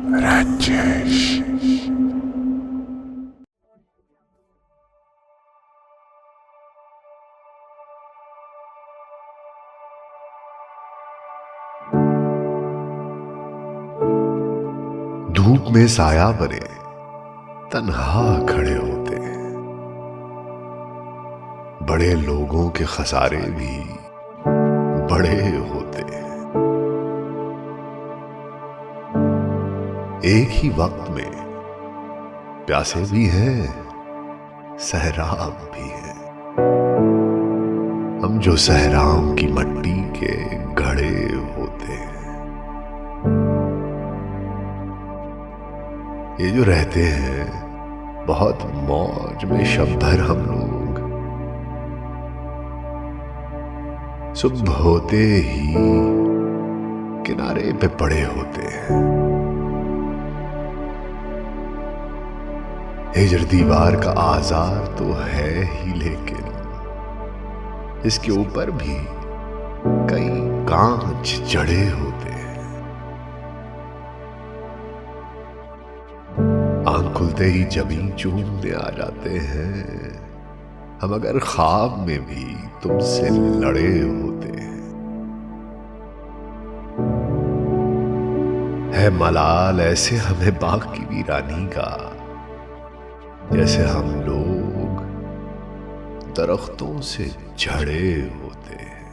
राजेश। धूप में साया बने तन्हा खड़े होते हैं, बड़े लोगों के खसारे भी बड़े होते हैं। एक ही वक्त में प्यासे भी हैं, सहराब भी हैं। हम जो सहराम की मट्टी के घड़े होते हैं। ये जो रहते हैं बहुत मौज में शब भर हम लोग, सुबह होते ही किनारे पे पड़े होते हैं। हिजर दीवार का आजार तो है ही, लेकिन इसके ऊपर भी कई कांच जड़े होते हैं। आंख खुलते ही जमीन चूमने आ जाते हैं हम, अगर ख्वाब में भी तुमसे लड़े होते हैं। है मलाल ऐसे हमें बाग की वीरानी का, जैसे हम लोग दरख्तों से झड़े होते हैं।